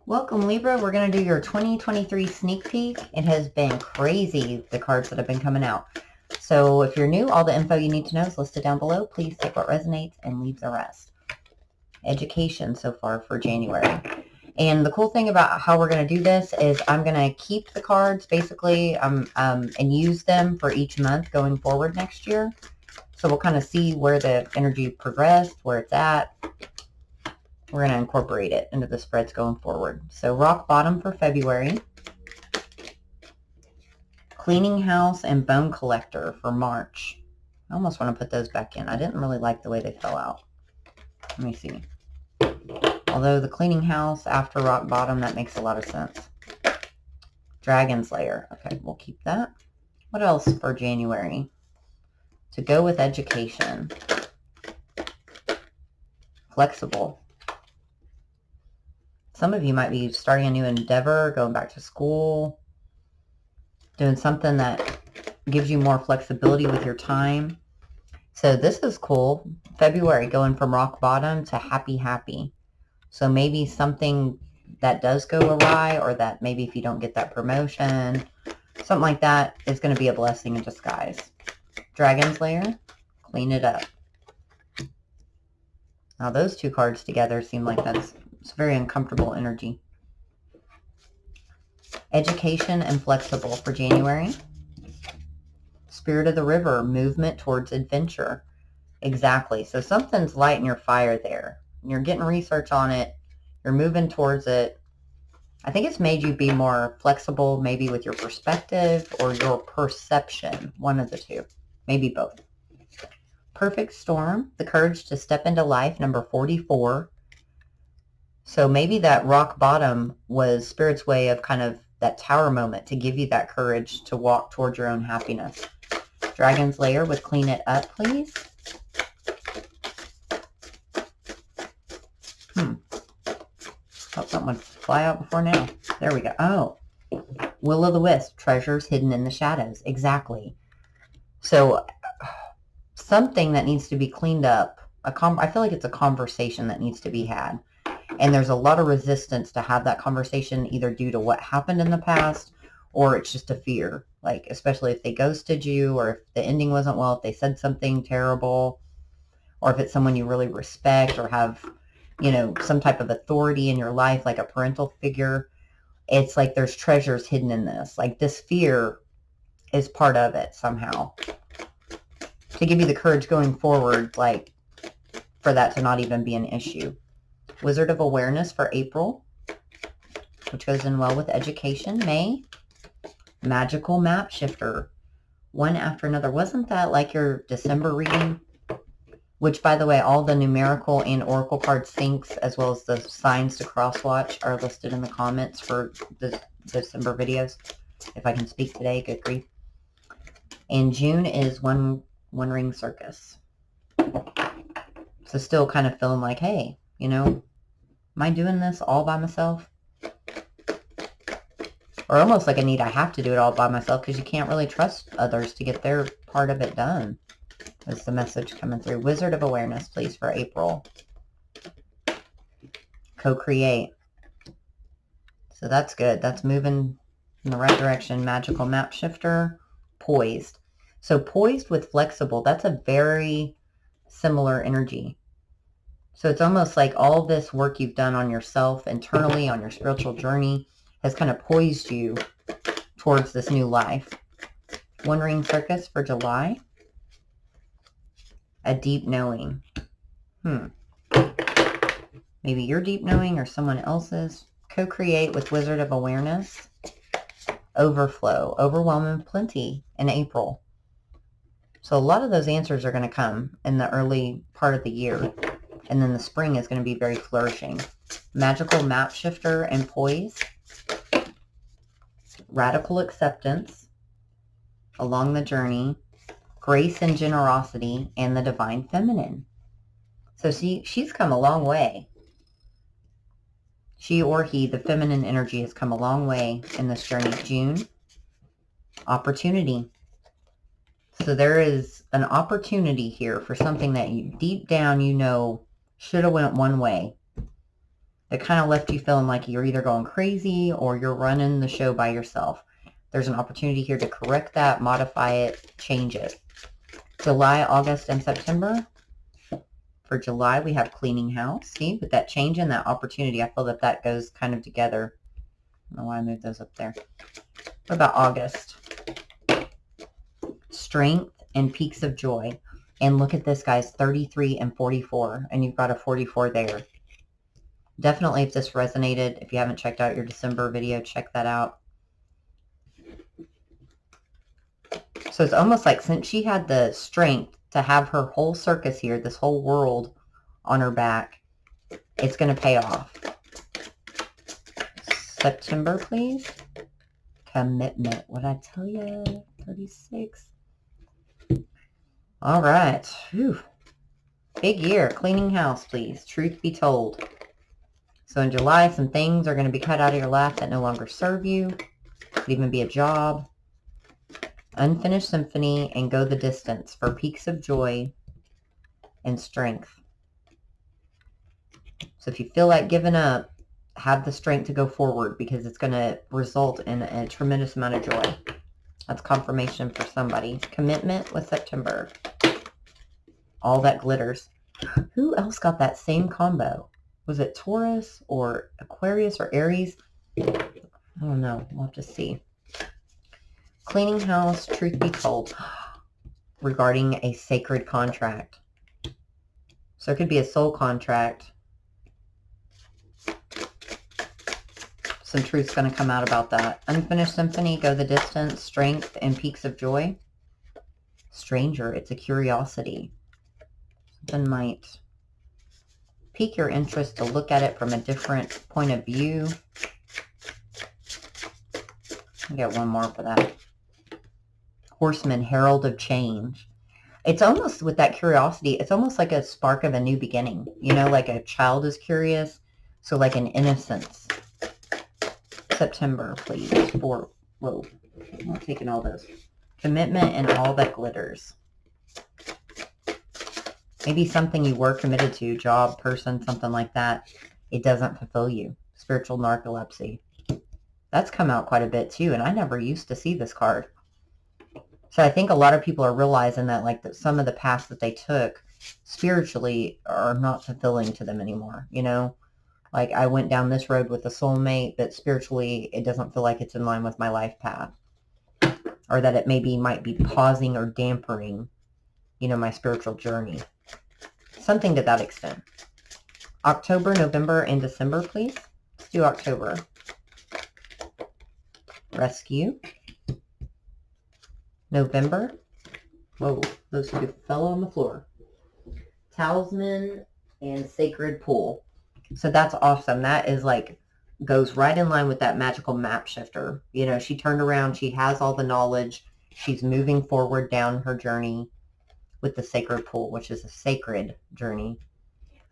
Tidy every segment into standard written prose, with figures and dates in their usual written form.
Welcome, Libra. We're going to do your 2023 sneak peek. It has been crazy, the cards that have been coming out. So if you're new, all the info you need to know is listed down below. Please take what resonates and leave the rest. Education so far for January. And the cool thing about how we're going to do this is I'm going to keep the cards basically and use them for each month going forward next year. So we'll kind of see where the energy progressed, where it's at. We're going to incorporate it into the spreads going forward. So rock bottom for February. Cleaning house and bone collector for March. I almost want to put those back in. I didn't really like the way they fell out. Let me see. Although the cleaning house after rock bottom, that makes a lot of sense. Dragon Slayer. Okay, we'll keep that. What else for January? To go with education. Flexible. Some of you might be starting a new endeavor, going back to school, doing something that gives you more flexibility with your time. So this is cool. February, going from rock bottom to happy. So maybe something that does go awry, or that maybe if you don't get that promotion, something like that is going to be a blessing in disguise. Dragon Slayer, clean it up. Now those two cards together seem like it's very uncomfortable energy. Education and flexible for January. Spirit of the river, movement towards adventure. Exactly. So something's lighting your fire there. You're getting research on it. You're moving towards it. I think it's made you be more flexible, maybe with your perspective or your perception. One of the two. Maybe both. Perfect storm, the courage to step into life, number 44. So maybe that rock bottom was Spirit's way of kind of that tower moment to give you that courage to walk towards your own happiness. Dragon's Lair with clean it up, please. Thought something would fly out before now. There we go. Oh, Will-o'-the-wisp, treasures hidden in the shadows. Exactly. So something that needs to be cleaned up. I feel like it's a conversation that needs to be had. And there's a lot of resistance to have that conversation, either due to what happened in the past, or it's just a fear. Like, especially if they ghosted you, or if the ending wasn't well, if they said something terrible, or if it's someone you really respect or have, you know, some type of authority in your life, like a parental figure. It's like there's treasures hidden in this. Like this fear is part of it somehow. To give you the courage going forward, like for that to not even be an issue. Wizard of Awareness for April, which goes in well with education. May, Magical Map Shifter, one after another. Wasn't that like your December reading? Which, by the way, all the numerical and oracle card syncs, as well as the signs to crosswatch, are listed in the comments for the December videos. If I can speak today, good grief. And June is One Ring Circus. So still kind of feeling like, hey, you know, am I doing this all by myself? Or almost like I have to do it all by myself, because you can't really trust others to get their part of it done. Is the message coming through. Wizard of Awareness, please, for April. Co-create. So that's good. That's moving in the right direction. Magical Map Shifter. Poised. So poised with flexible, that's a very similar energy. So it's almost like all this work you've done on yourself internally, on your spiritual journey, has kind of poised you towards this new life. One Ring Circus for July. A deep knowing. Maybe your deep knowing or someone else's. Co-create with Wizard of Awareness. Overflow. Overwhelming plenty in April. So a lot of those answers are going to come in the early part of the year. And then the spring is going to be very flourishing. Magical Map Shifter and Poise. Radical Acceptance. Along the Journey. Grace and Generosity, and the Divine Feminine. So she's come a long way. She or he, the feminine energy, has come a long way in this journey. June, Opportunity. So there is an opportunity here for something that you deep down you know should have went one way. that kind of left you feeling like you're either going crazy or you're running the show by yourself. There's an opportunity here to correct that, modify it, change it. July, August, and September. For July, we have cleaning house. See, with that change in that opportunity, I feel that that goes kind of together. I don't know why I moved those up there. What about August? Strength and peaks of joy. And look at this, guys, 33 and 44. And you've got a 44 there. Definitely, if this resonated, if you haven't checked out your December video, check that out. So it's almost like since she had the strength to have her whole circus here, this whole world on her back, it's going to pay off. September, please. Commitment. What'd I tell you? 36. All right. Whew. Big year. Cleaning house, please. Truth be told. So in July, some things are going to be cut out of your life that no longer serve you. Could even be a job. Unfinished symphony and go the distance for peaks of joy and strength. So if you feel like giving up, have the strength to go forward because it's going to result in a tremendous amount of joy. That's confirmation for somebody. Commitment with September. All that glitters. Who else got that same combo? Was it Taurus or Aquarius or Aries? I don't know. We'll have to see. Cleaning house, truth be told, regarding a sacred contract. So it could be a soul contract. Some truth's going to come out about that. Unfinished symphony, go the distance, strength, and peaks of joy. Stranger, it's a curiosity. Something might pique your interest to look at it from a different point of view. I'll get one more for that. Horseman, herald of change. It's almost, with that curiosity, it's almost like a spark of a new beginning. You know, like a child is curious. So like an innocence. September, please. For, whoa, I'm not taking all those. Commitment and all that glitters. Maybe something you were committed to, job, person, something like that. It doesn't fulfill you. Spiritual narcolepsy. That's come out quite a bit too, and I never used to see this card. So I think a lot of people are realizing that, like, that some of the paths that they took spiritually are not fulfilling to them anymore, you know? Like, I went down this road with a soulmate, but spiritually it doesn't feel like it's in line with my life path. Or that it maybe might be pausing or dampening, you know, my spiritual journey. Something to that extent. October, November, and December, please. Let's do October. Rescue. November. Whoa, those two fell on the floor. Talisman and Sacred Pool. So that's awesome. That is like, goes right in line with that magical map shifter. You know, she turned around. She has all the knowledge. She's moving forward down her journey with the Sacred Pool, which is a sacred journey.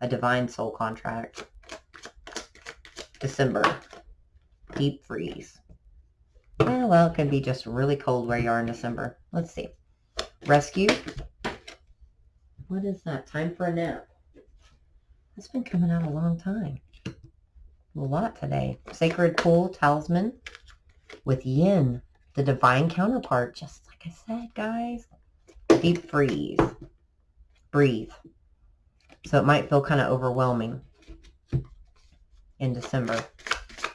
A divine soul contract. December. Deep freeze. Yeah, well, it can be just really cold where you are in December. Let's see. Rescue. What is that? Time for a nap. That's been coming out a long time. A lot today. Sacred Pool, Talisman. With Yin, the divine counterpart. Just like I said, guys. Deep freeze. Breathe. So it might feel kind of overwhelming in December.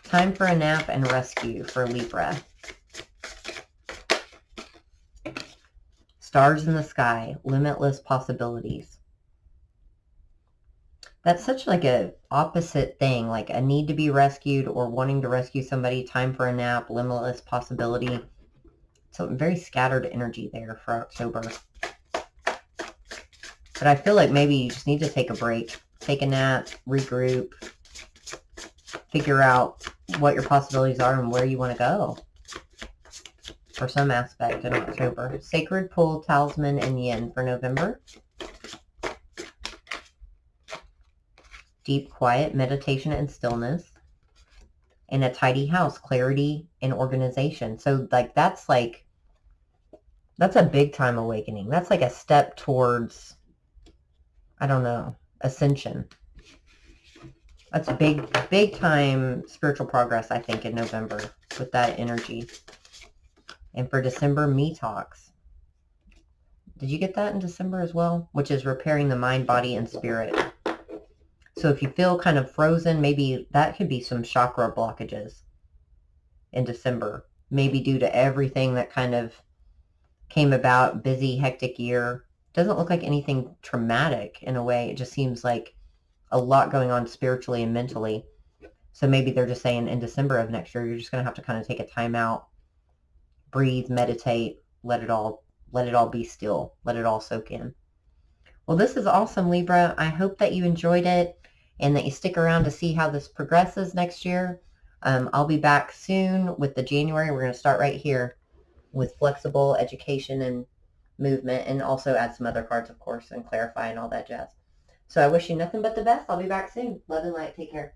Time for a nap and rescue for Libra. Stars in the sky, limitless possibilities. That's such like a opposite thing, like a need to be rescued or wanting to rescue somebody. Time for a nap, limitless possibility. So very scattered energy there for October. But I feel like maybe you just need to take a break, take a nap, regroup, figure out what your possibilities are and where you want to go for some aspect in October. Sacred Pool, Talisman, and Yin for November. Deep quiet, meditation and stillness. And a tidy house, clarity and organization. So like that's a big time awakening. That's like a step towards, I don't know, ascension. That's big time spiritual progress, I think, in November with that energy. And for December, me talks. Did you get that in December as well? Which is repairing the mind, body, and spirit. So if you feel kind of frozen, maybe that could be some chakra blockages in December. Maybe due to everything that kind of came about, busy, hectic year. Doesn't look like anything traumatic in a way. It just seems like a lot going on spiritually and mentally. So maybe they're just saying in December of next year, you're just going to have to kind of take a time out, breathe, meditate, let it all be still, let it all soak in. Well, this is awesome, Libra. I hope that you enjoyed it and that you stick around to see how this progresses next year. I'll be back soon with the January. We're going to start right here with flexible education and movement, and also add some other cards, of course, and clarify and all that jazz. So I wish you nothing but the best. I'll be back soon. Love and light. Take care.